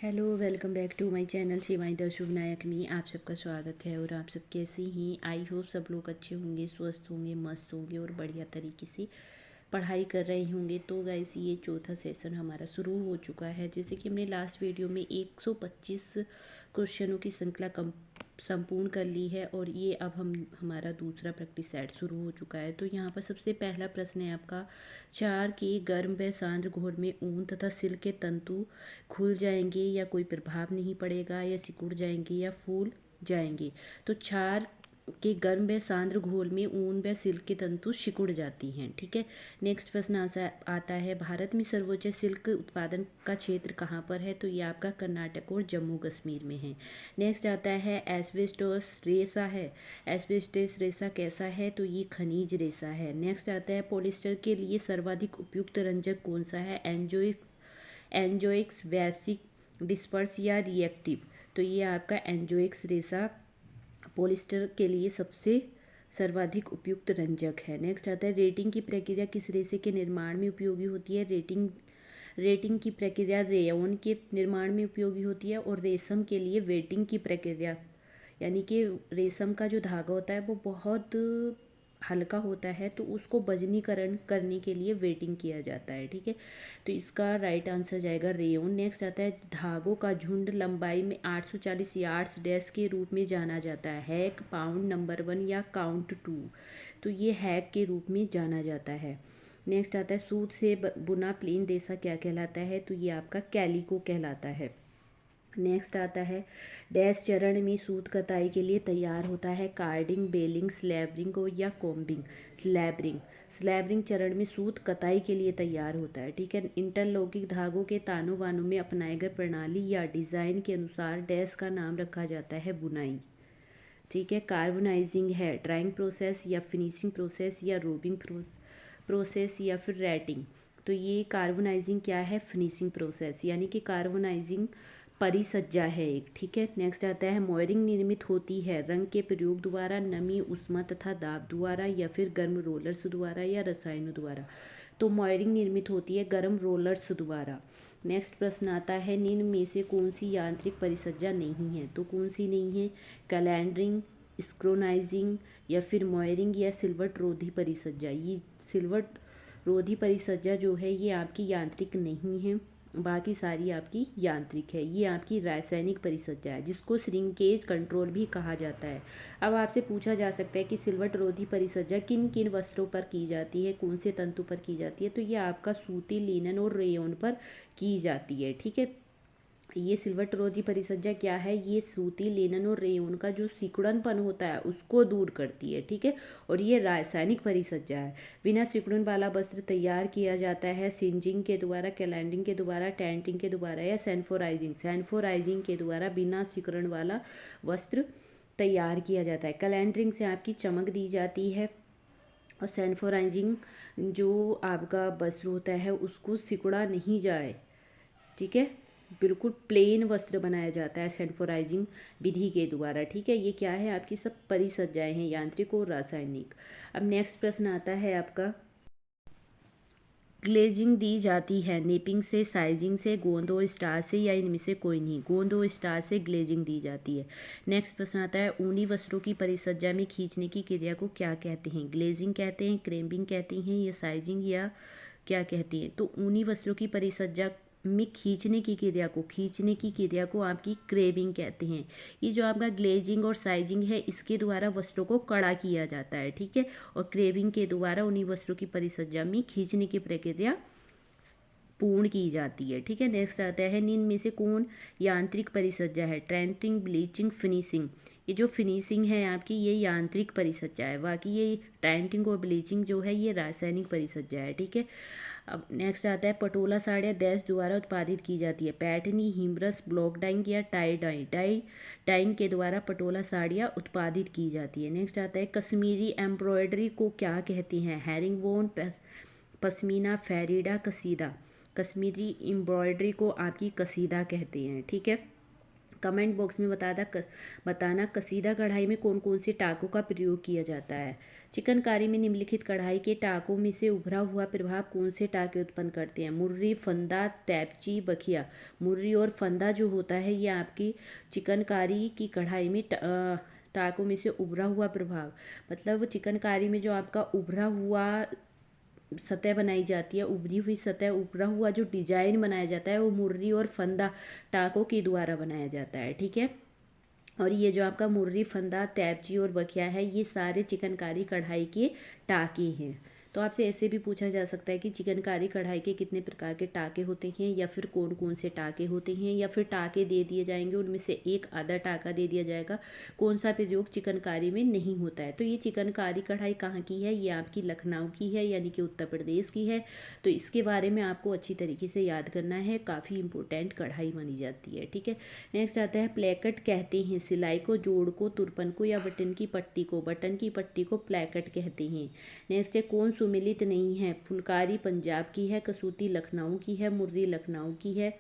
Hello, welcome back to my channel Shivani the Shubh Nayak में आप सबका स्वागत है। और आप सब कैसे हैं? आई होप सब लोग अच्छे होंगे, स्वस्थ होंगे, मस्त होंगे और बढ़िया तरीके से पढ़ाई कर रहे होंगे। तो गाइस, ये चौथा सेशन हमारा शुरू हो चुका है। जैसे कि हमने लास्ट वीडियो में 125 क्वेश्चनों की श्रृंखला संपूर्ण कर ली है और ये अब हमारा दूसरा प्रैक्टिस सेट शुरू हो चुका है। तो यहाँ पर सबसे पहला प्रश्न है आपका, चार के गर्म व सांद्र घोल में ऊन तथा सिल्क के तंतु खुल जाएंगे या कोई प्रभाव नहीं पड़ेगा, या सिकुड़ जाएंगे या फूल जाएंगे। तो क्षार के गर्म व सांद्र घोल में ऊन व सिल्क के तंतु सिकुड़ जाती हैं। ठीक है। नेक्स्ट प्रश्न आता है, भारत में सर्वोच्च सिल्क उत्पादन का क्षेत्र कहाँ पर है? तो ये आपका कर्नाटक और जम्मू कश्मीर में है। नेक्स्ट आता है, एस्बेस्टोस रेशा है। एस्बेस्टोस रेशा कैसा है? तो ये खनिज रेशा है। नेक्स्ट आता है, पॉलिस्टर के लिए सर्वाधिक उपयुक्त रंजक कौन सा है? एंजोइक्स, बेसिक, डिस्पर्स या रिएक्टिव। तो ये आपका एंजोइक्स रेशा पॉलिस्टर के लिए सबसे सर्वाधिक उपयुक्त रंजक है। नेक्स्ट आता है, रेटिंग की प्रक्रिया किस रेशे के निर्माण में उपयोगी होती है? रेटिंग की प्रक्रिया रेयॉन के निर्माण में उपयोगी होती है। और रेशम के लिए वेटिंग की प्रक्रिया, यानी कि रेशम का जो धागा होता है वो बहुत हल्का होता है, तो उसको वजनीकरण करने के लिए वेटिंग किया जाता है। ठीक है। तो इसका राइट आंसर जाएगा रेयॉन। नेक्स्ट आता है, धागों का झुंड लंबाई में 840 यार्ड्स डैश के रूप में जाना जाता है? हैक, पाउंड नंबर 1 या काउंट 2। तो ये हैक के रूप में जाना जाता है। नेक्स्ट आता है, सूत से बुना प्लेन रेशा क्या कहलाता है? तो ये आपका कैलिको कहलाता है। नेक्स्ट आता है, डैश चरण में सूत कताई के लिए तैयार होता है? कार्डिंग, बेलिंग, स्लैबरिंग और या कॉम्बिंग। स्लैबरिंग चरण में सूत कताई के लिए तैयार होता है। ठीक है। इंटरलॉकिंग धागों के तानों वानों में अपनाए गए प्रणाली या डिज़ाइन के अनुसार डैश का नाम रखा जाता है बुनाई। ठीक है। कार्बनाइजिंग है ड्राइंग प्रोसेस या फिनिशिंग प्रोसेस या रोबिंग प्रोसेस या फिर रेटिंग। तो ये कार्बनाइजिंग क्या है? फिनिशिंग प्रोसेस, यानी कि कार्बनाइजिंग परिसज्जा है एक। ठीक है। नेक्स्ट आता है, मोयरिंग निर्मित होती है रंग के प्रयोग द्वारा, नमी, उष्मा तथा दाब द्वारा, या फिर गर्म रोलर्स द्वारा या रसायनों द्वारा। तो मोयरिंग निर्मित होती है गर्म रोलर्स द्वारा। नेक्स्ट प्रश्न आता है, निम्न में से कौन सी यांत्रिक परिसज्जा नहीं है? तो कौन सी नहीं है? कैलेंडरिंग, स्क्रोनाइजिंग, या फिर मोयरिंग, या सिलवट रोधी परिसज्जा। ये सिलवट रोधी परिसज्जा जो है ये आपकी यांत्रिक नहीं है, बाकी सारी आपकी यांत्रिक है। ये आपकी रासायनिक परिसज्जा है, जिसको श्रिंकेज कंट्रोल भी कहा जाता है। अब आपसे पूछा जा सकता है कि सिलवट रोधी परिसज्जा किन किन वस्त्रों पर की जाती है, कौन से तंतु पर की जाती है? तो ये आपका सूती, लिनन और रेयॉन पर की जाती है। ठीक है। ये सिलवट रोधी परिसज्जा क्या है? ये सूती, लिनन और रेयॉन का जो सिकुड़नपन होता है उसको दूर करती है। ठीक है। और ये रासायनिक परिसज्जा है। बिना सिकुड़न वाला वस्त्र तैयार किया जाता है सिंजिंग के द्वारा, कैलेंडिंग के द्वारा, टेंटिंग के द्वारा, या सैनफोराइजिंग के द्वारा बिना सिकुड़न वाला वस्त्र तैयार किया जाता है। कैलेंडरिंग से आपकी चमक दी जाती है, और सैनफोराइजिंग जो आपका वस्त्र होता है उसको सिकुड़ा नहीं जाए। ठीक है। बिल्कुल प्लेन वस्त्र बनाया जाता है सैनफोराइजिंग विधि के द्वारा। ठीक है। ये क्या है? आपकी सब परिसज्जाएं हैं, यांत्रिक और रासायनिक। अब नेक्स्ट प्रश्न आता है आपका, ग्लेजिंग दी जाती है नेपिंग से, साइजिंग से, गोंद और स्टार से, या इनमें से कोई नहीं? गोंद और स्टार से ग्लेजिंग दी जाती है। नेक्स्ट प्रश्न आता है, ऊनी वस्त्रों की परिसज्जा में खींचने की क्रिया को क्या कहते हैं? ग्लेजिंग कहते हैं, क्रेम्बिंग कहती हैं, या साइजिंग, या क्या कहती हैं? तो ऊनी वस्त्रों की परिसज्जा में खींचने की क्रिया को आपकी क्रेविंग कहते हैं। ये जो आपका ग्लेजिंग और साइजिंग है, इसके द्वारा वस्त्रों को कड़ा किया जाता है। ठीक है। और क्रेविंग के द्वारा उन्हीं वस्त्रों की परिसज्जा में खींचने की प्रक्रिया पूर्ण की जाती है। ठीक है। नेक्स्ट आता है, निम्न में से कौन यांत्रिक परिसज्जा है? Tentering, bleaching, finishing. ये जो फिनिशिंग है आपकी, ये यांत्रिक परिसज्जा है। बाकी ये टेंटिंग और ब्लीचिंग जो है ये रासायनिक परिसज्जा है। ठीक है। अब नेक्स्ट आता है, पटोला साड़ियाँ डैश द्वारा उत्पादित की जाती है? पैटर्नी, हिमरस, ब्लॉक डाइंग, या डाइंग के द्वारा पटोला साड़ियाँ उत्पादित की जाती है। नेक्स्ट आता है, कश्मीरी एम्ब्रॉयडरी को क्या कहते हैं? हैरिंगबोन, पश्मीना, फेरिडा, कसीदा। कश्मीरी एम्ब्रॉयडरी को आपकी कसीदा कहते हैं। ठीक है। कमेंट बॉक्स में बताना कसीदा कढ़ाई में कौन कौन से टाकों का प्रयोग किया जाता है। चिकनकारी में निम्नलिखित कढ़ाई के टाकों में से उभरा हुआ प्रभाव कौन से टाके उत्पन्न करते हैं। मुर्री, फंदा, तैपची, बखिया। मुर्री और फंदा जो होता है ये आपकी चिकनकारी की कढ़ाई में टाकों में से उभरा हुआ प्रभाव, मतलब चिकनकारी में जो आपका उभरा हुआ सतह बनाई जाती है, उभरी हुई सतह, उभरा हुआ जो डिजाइन बनाया जाता है वो मुर्री और फंदा टाकों के द्वारा बनाया जाता है। ठीक है, और ये जो आपका मुर्री, फंदा, तैपची और बखिया है ये सारे चिकनकारी कढ़ाई के टाके हैं। तो आपसे ऐसे भी पूछा जा सकता है कि चिकनकारी कढ़ाई के कितने प्रकार के टाके होते हैं, या फिर कौन कौन से टाके होते हैं, या फिर टाके दे दिए जाएंगे उनमें से एक आधा टाका दे दिया जाएगा कौन सा प्रयोग चिकनकारी में नहीं होता है। तो ये चिकनकारी कढ़ाई कहाँ की है, ये आपकी लखनऊ की है, यानी कि उत्तर प्रदेश की है। तो इसके बारे में आपको अच्छी तरीके से याद करना है, काफ़ी इंपॉर्टेंट कढ़ाई मानी जाती है। ठीक है, नेक्स्ट आता है प्लेकट कहते हैं सिलाई को, जोड़ को, तुरपन को या बटन की पट्टी को। बटन की पट्टी को प्लेकट कहते हैं। नेक्स्ट है कौन सुमिलित नहीं है। फुलकारी पंजाब की है, कसूती लखनऊ की है, मुर्री लखनऊ की है।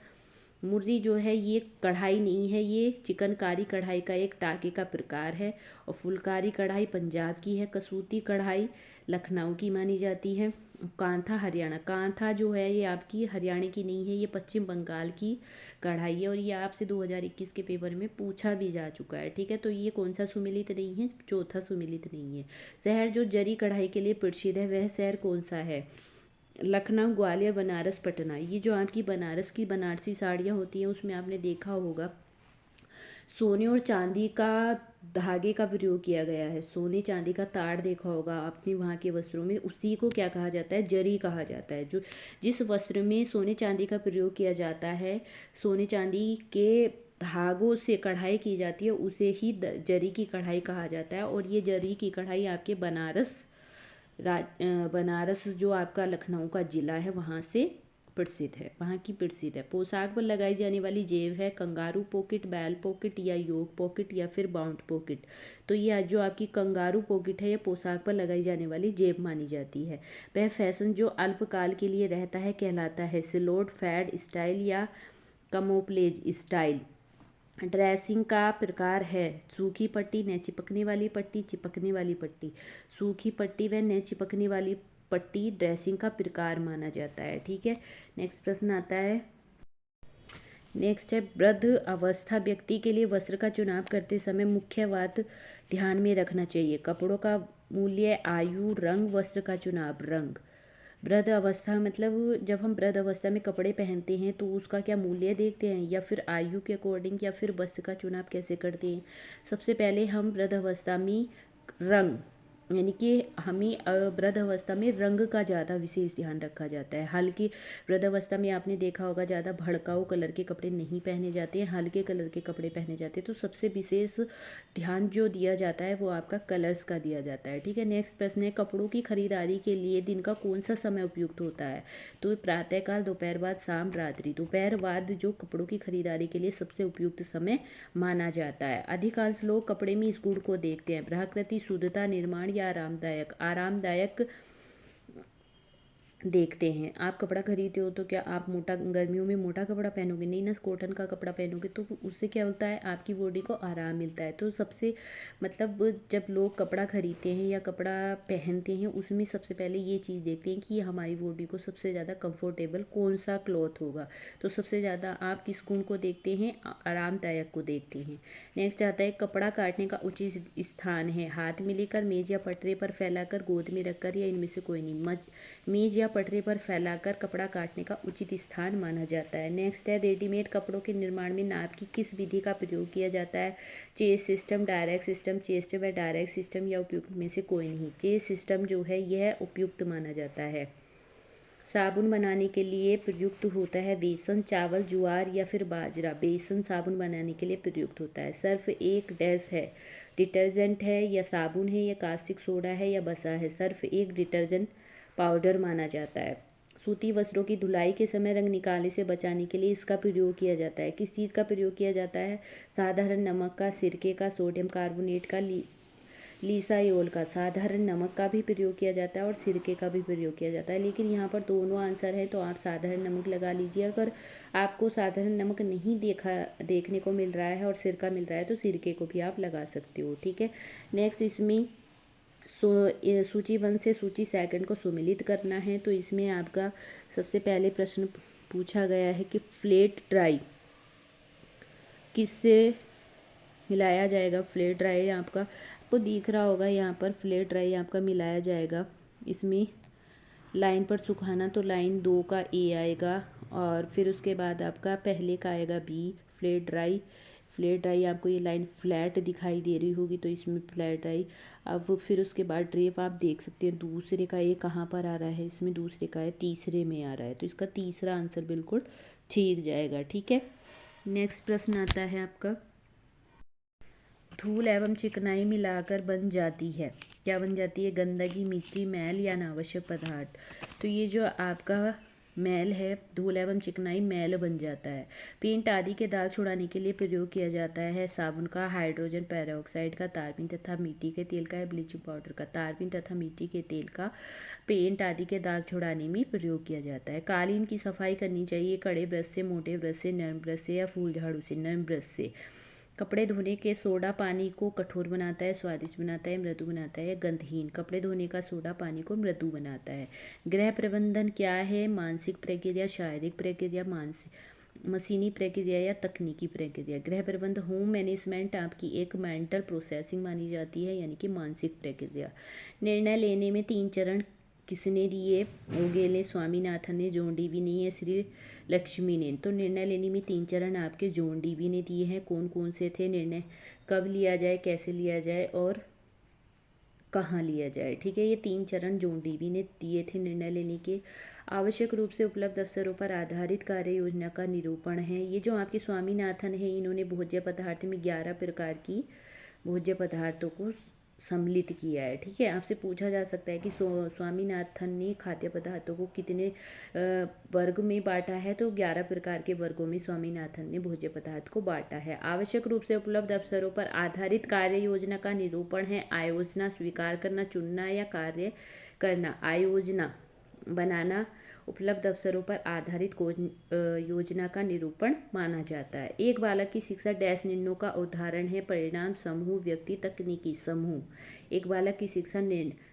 मुर्री जो है ये कढ़ाई नहीं है, ये चिकनकारी कढ़ाई का एक टाके का प्रकार है। और फुलकारी कढ़ाई पंजाब की है, कसूती कढ़ाई लखनऊ की मानी जाती है। कांथा हरियाणा, कांथा जो है ये आपकी हरियाणा की नहीं है, ये पश्चिम बंगाल की कढ़ाई है, और ये आपसे 2021 के पेपर में पूछा भी जा चुका है। ठीक है, तो ये कौन सा सुमिलित नहीं है, चौथा सुमिलित नहीं है। शहर जो जरी कढ़ाई के लिए प्रसिद्ध है वह शहर कौन सा है। लखनऊ, ग्वालियर, बनारस, पटना। ये जो आपकी बनारस की बनारसी साड़ियाँ होती हैं उसमें आपने देखा होगा सोने और चांदी का धागे का प्रयोग किया गया है। सोने चांदी का तार देखा होगा आपने वहाँ के वस्त्रों में, उसी को क्या कहा जाता है, जरी कहा जाता है। जो जिस वस्त्र में सोने चांदी का प्रयोग किया जाता है, सोने चांदी के धागों से कढ़ाई की जाती है, उसे ही जरी की कढ़ाई कहा जाता है। और ये जरी की कढ़ाई आपके बनारस जो आपका लखनऊ का ज़िला है वहाँ से प्रसिद्ध है, वहाँ की प्रसिद्ध है। पोशाक पर लगाई जाने वाली जेब है कंगारू पॉकेट, बैल पॉकेट या योग पॉकेट या फिर बाउंड पॉकेट। तो ये जो आपकी कंगारू पॉकेट है ये पोशाक पर लगाई जाने वाली जेब मानी जाती है। वह फैशन जो अल्पकाल के लिए रहता है कहलाता है सिलोट, फैड स्टाइल या कमोप्लेज स्टाइल। ड्रेसिंग का प्रकार है सूखी पट्टी, न चिपकने वाली पट्टी, चिपकने वाली पट्टी। सूखी पट्टी व न चिपकने वाली पट्टी ड्रेसिंग का प्रकार माना जाता है। ठीक है, नेक्स्ट प्रश्न आता है। नेक्स्ट है वृद्ध अवस्था व्यक्ति के लिए वस्त्र का चुनाव करते समय मुख्य बात ध्यान में रखना चाहिए। कपड़ों का मूल्य, आयु, रंग। वस्त्र का चुनाव, रंग। वृद्ध अवस्था मतलब जब हम वृद्ध अवस्था में कपड़े पहनते हैं तो उसका क्या मूल्य देखते हैं, या फिर आयु के अकॉर्डिंग, या फिर वस्त्र का चुनाव कैसे करते हैं। सबसे पहले हम वृद्ध अवस्था में रंग, यानी कि हमें वृद्ध अवस्था में रंग का ज़्यादा विशेष ध्यान रखा जाता है। हल्की वृद्ध अवस्था में आपने देखा होगा ज़्यादा भड़काऊ कलर के कपड़े नहीं पहने जाते हैं, हल्के कलर के कपड़े पहने जाते हैं। तो सबसे विशेष ध्यान जो दिया जाता है वो आपका कलर्स का दिया जाता है। ठीक है, नेक्स्ट प्रश्न है कपड़ों की खरीदारी के लिए दिन का कौन सा समय उपयुक्त होता है। तो प्रातःकाल, दोपहर बाद, शाम, रात्रि। दोपहर बाद जो कपड़ों की खरीदारी के लिए सबसे उपयुक्त समय माना जाता है। अधिकांश लोग कपड़े में इस गुण को देखते हैं, प्रकृति, शुद्धता, निर्माण या आरामदायक देखते हैं। आप कपड़ा खरीदते हो तो क्या आप मोटा, गर्मियों में मोटा कपड़ा पहनोगे नहीं ना, कॉटन का कपड़ा पहनोगे, तो उससे क्या होता है आपकी बॉडी को आराम मिलता है। तो सबसे मतलब जब लोग कपड़ा खरीदते हैं या कपड़ा पहनते हैं उसमें सबसे पहले ये चीज़ देखते हैं कि हमारी बॉडी को सबसे ज़्यादा कंफर्टेबल कौन सा क्लॉथ होगा। तो सबसे ज़्यादा आप किस गुण को देखते हैं, आरामदायक को देखते हैं। नेक्स्ट आता है कपड़ा काटने का उचित स्थान है, हाथ में लेकर, मेज या पटरे पर फैलाकर, गोद में रखकर, या इनमें से कोई नहीं। मेज या पटरे पर फैलाकर कपड़ा काटने का उचित स्थान माना जाता है। नेक्स्ट है रेडीमेड कपड़ों के निर्माण में नाप की किस विधि का प्रयोग किया जाता है। Chest system, direct system, chest व डायरेक्ट सिस्टम, या उपयुक्त में से कोई नहीं। चेस्ट सिस्टम जो है यह उपयुक्त माना जाता है। साबुन बनाने के लिए प्रयुक्त होता है बेसन, चावल, ज्वार या फिर बाजरा। बेसन साबुन बनाने के लिए प्रयुक्त होता है। सर्फ एक डैश है, डिटर्जेंट है या साबुन है या कास्टिक सोडा है या बसा है। सर्फ एक डिटर्जेंट पाउडर माना जाता है। सूती वस्त्रों की धुलाई के समय रंग निकालने से बचाने के लिए इसका प्रयोग किया जाता है। किस चीज़ का प्रयोग किया जाता है, साधारण नमक का, सिरके का, सोडियम कार्बोनेट का, लिसायोल का, साधारण नमक का भी प्रयोग किया जाता है और सिरके का भी प्रयोग किया जाता है। लेकिन यहाँ पर दोनों आंसर है, तो आप साधारण नमक लगा लीजिए। अगर आपको साधारण नमक नहीं देखने को मिल रहा है और सिरका मिल रहा है तो सिरके को भी आप लगा सकते हो। ठीक है, नेक्स्ट इसमें सूची 1 से सूची 2 को सुमेलित करना है। तो इसमें आपका सबसे पहले प्रश्न पूछा गया है कि फ्लैट ड्राई किससे मिलाया जाएगा। फ्लैट ड्राई आपको दिख रहा होगा, यहाँ पर फ्लैट ड्राई आपका मिलाया जाएगा। इसमें लाइन पर सुखाना, तो लाइन 2 का ए आएगा और फिर उसके बाद आपका पहले का आएगा B, flat dry. Flat dry आपको ये लाइन फ्लैट दिखाई दे रही होगी, तो इसमें फ्लैट ड्राई। अब वो फिर उसके बाद ड्रेप आप देख सकते हैं, दूसरे का ये कहाँ पर आ रहा है, इसमें दूसरे का है, तीसरे में आ रहा है, तो इसका तीसरा आंसर बिल्कुल ठीक जाएगा। ठीक है, नेक्स्ट प्रश्न आता है आपका, धूल एवं चिकनाई मिलाकर बन जाती है, क्या बन जाती है, गंदगी, मिट्टी, मैल या अनावश्यक पदार्थ। तो ये जो आपका मैल है, धूल एवं चिकनाई मैल बन जाता है। पेंट आदि के दाग छुड़ाने के लिए प्रयोग किया जाता है साबुन का, हाइड्रोजन पेरोक्साइड का, तारपीन तथा मिट्टी के तेल का या ब्लीचिंग पाउडर का। तारपीन तथा मिट्टी के तेल का पेंट आदि के दाग छुड़ाने में प्रयोग किया जाता है। कालीन की सफाई करनी चाहिए कड़े ब्रश से, मोटे ब्रश से, नर्म ब्रश से या फूल झाड़ू से। नर्म ब्रश से। कपड़े धोने के सोडा पानी को कठोर बनाता है, स्वादिष्ट बनाता है, मृदु बनाता है या गंधहीन। कपड़े धोने का सोडा पानी को मृदु बनाता है। गृह प्रबंधन क्या है, मानसिक प्रक्रिया, शारीरिक प्रक्रिया, मशीनी प्रक्रिया या तकनीकी प्रक्रिया। गृह प्रबंध होम मैनेजमेंट आपकी एक मेंटल प्रोसेसिंग मानी जाती है, यानी कि मानसिक प्रक्रिया। निर्णय लेने में 3 चरण किसने दिए, ओगेले, स्वामीनाथन ने, जॉन डीवी ने या श्री लक्ष्मी ने। तो निर्णय लेने में 3 चरण आपके जॉन डीवी ने दिए हैं। कौन कौन से थे, निर्णय कब लिया जाए, कैसे लिया जाए और कहाँ लिया जाए। ठीक है, ये 3 चरण जॉन डीवी ने दिए थे निर्णय लेने के। आवश्यक रूप से उपलब्ध अवसरों पर आधारित कार्य योजना का निरूपण है। ये जो आपके स्वामीनाथन है, इन्होंने भोज्य पदार्थ में 11 प्रकार की भोज्य पदार्थों को सम्मिलित किया है। ठीक है, आपसे पूछा जा सकता है कि स्वामीनाथन ने खाद्य पदार्थों को कितने वर्ग में बांटा है, तो 11 प्रकार के वर्गों में स्वामीनाथन ने भोज्य पदार्थ को बांटा है। आवश्यक रूप से उपलब्ध अवसरों पर आधारित कार्य योजना का निरूपण है आयोजना, स्वीकार करना, चुनना या कार्य करना। आयोजना बनाना उपलब्ध अवसरों पर आधारित योजना का निरूपण माना जाता है। एक बालक की शिक्षा डैश निर्णयों का उदाहरण है, परिणाम, समूह, व्यक्ति, तकनीकी। समूह। एक बालक की शिक्षा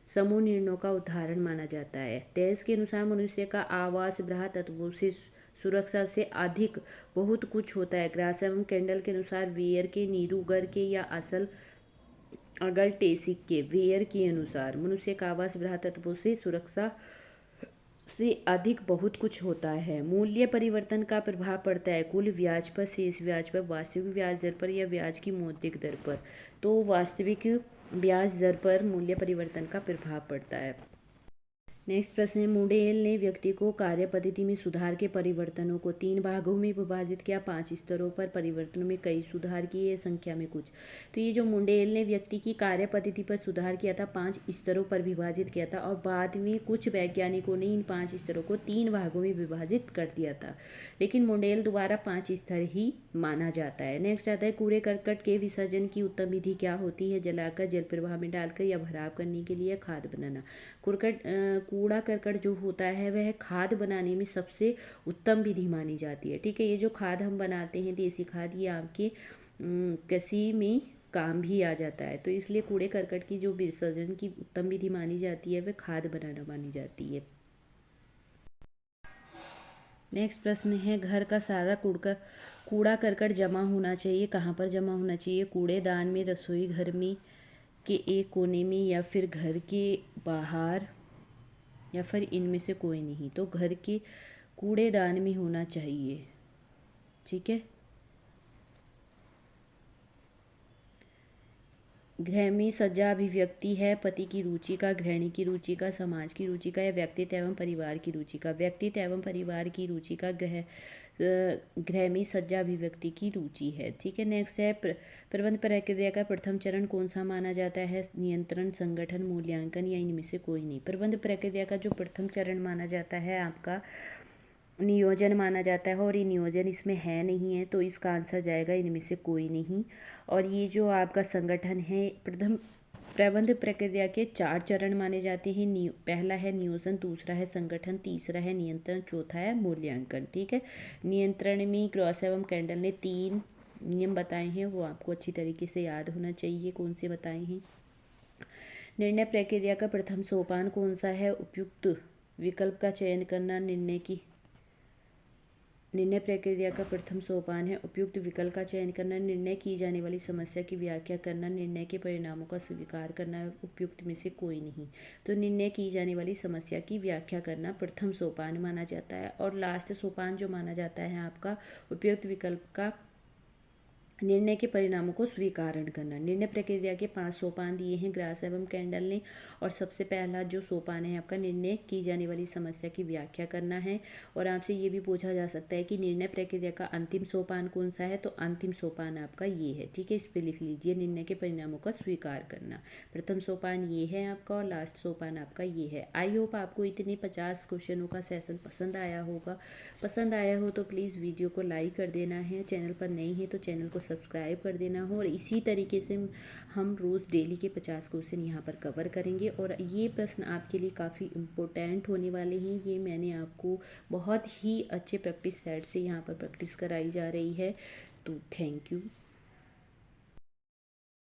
समूह निर्णयों का उदाहरण माना जाता है। डैश के अनुसार मनुष्य का आवास बाह्य तत्वों से सुरक्षा से अधिक बहुत कुछ होता है। ग्रास एवं कैंडल के अनुसार वेयर के, नीरूगर के या अगल टेसिक के। वेयर के अनुसार मनुष्य का आवास बाह्य तत्वों से सुरक्षा से अधिक बहुत कुछ होता है। मूल्य परिवर्तन का प्रभाव पड़ता है कुल ब्याज पर, शेष ब्याज पर, वास्तविक ब्याज दर पर या ब्याज की मौद्रिक दर पर। तो वास्तविक ब्याज दर पर मूल्य परिवर्तन का प्रभाव पड़ता है। नेक्स्ट प्रश्न है, मोडेल ने व्यक्ति को कार्य पद्धति में सुधार के परिवर्तनों को 3 भागों में विभाजित किया, 5 स्तरों पर परिवर्तनों में कई सुधार किए, संख्या में कुछ। तो ये जो मोडेल ने व्यक्ति की कार्य पद्धति पर सुधार किया था, 5 स्तरों पर विभाजित किया था और बाद में कुछ वैज्ञानिकों ने इन 5 स्तरों को 3 भागों में विभाजित कर दिया था, लेकिन मोडेल द्वारा 5 स्तर ही माना जाता है। नेक्स्ट आता है, कूड़े करकट के विसर्जन की उत्तम विधि क्या होती है, जलाकर, जल प्रवाह में डालकर या भराव करने के लिए खाद बनाना। कूड़ा करकट जो होता है वह खाद बनाने में सबसे उत्तम विधि मानी जाती है। ठीक है, ये जो खाद हम बनाते हैं देसी खाद, ये आपके कृषि में काम भी आ जाता है, तो इसलिए कूड़े करकट की जो विसर्जन की उत्तम विधि मानी जाती है वह खाद बनाना मानी जाती है। नेक्स्ट प्रश्न है, घर का सारा कूड़ा करकट जमा होना चाहिए, कहाँ पर जमा होना चाहिए, कूड़ेदान में, रसोई घर में के एक कोने में या फिर घर के बाहर या फिर इनमें से कोई नहीं। तो घर के कूड़ेदान में होना चाहिए। ठीक है, गृह में सज्जा अभिव्यक्ति है पति की रुचि का, गृहिणी की रुचि का, समाज की रुचि का या व्यक्तित्व एवं परिवार की रुचि का। व्यक्तित्व एवं परिवार की रुचि का, गृह में सज्जा अभिव्यक्ति की रुचि है। ठीक है, नेक्स्ट है, प्रबंध प्रक्रिया का प्रथम चरण कौन सा माना जाता है, नियंत्रण, संगठन, मूल्यांकन या इनमें से कोई नहीं। प्रबंध प्रक्रिया का जो प्रथम चरण माना जाता है आपका नियोजन माना जाता है, और ये नियोजन इसमें है नहीं है, तो इसका आंसर जाएगा इनमें से कोई नहीं। और ये जो आपका संगठन है, प्रथम प्रबंध प्रक्रिया के 4 चरण माने जाते हैं। पहला है नियोजन, दूसरा है संगठन, तीसरा है नियंत्रण, चौथा है मूल्यांकन। ठीक है, नियंत्रण में क्रॉस एवं कैंडल ने 3 नियम बताए हैं, वो आपको अच्छी तरीके से याद होना चाहिए। कौन से बताए हैं? निर्णय प्रक्रिया का प्रथम सोपान कौन सा है? उपयुक्त विकल्प का चयन करना। निर्णय प्रक्रिया का प्रथम सोपान है उपयुक्त विकल्प का चयन करना, निर्णय की जाने वाली समस्या की व्याख्या करना, निर्णय के परिणामों का स्वीकार करना। उपयुक्त में से कोई नहीं। तो निर्णय की जाने वाली समस्या की व्याख्या करना प्रथम सोपान माना जाता है। और लास्ट सोपान जो माना जाता है आपका उपयुक्त विकल्प का निर्णय के परिणामों को स्वीकारण करना। निर्णय प्रक्रिया के 5 सोपान दिए हैं ग्रास एवं कैंडल ने। और सबसे पहला जो सोपान है आपका निर्णय की जाने वाली समस्या की व्याख्या करना है। और आपसे ये भी पूछा जा सकता है कि निर्णय प्रक्रिया का अंतिम सोपान कौन सा है? तो अंतिम सोपान आपका ये है। ठीक है, इस पर लिख लीजिए, निर्णय के परिणामों का स्वीकार करना। प्रथम सोपान ये है आपका और लास्ट सोपान आपका ये है। आई होप आपको इतने 50 क्वेश्चनों का सेशन पसंद आया होगा। पसंद आया हो तो प्लीज़ वीडियो को लाइक कर देना है। चैनल पर नई है तो चैनल को सब्सक्राइब कर देना हो। और इसी तरीके से हम रोज़ डेली के 50 क्वेश्चन यहाँ पर कवर करेंगे। और ये प्रश्न आपके लिए काफ़ी इम्पोर्टेंट होने वाले हैं। ये मैंने आपको बहुत ही अच्छे प्रैक्टिस सेट से यहाँ पर प्रैक्टिस कराई जा रही है। तो थैंक यू।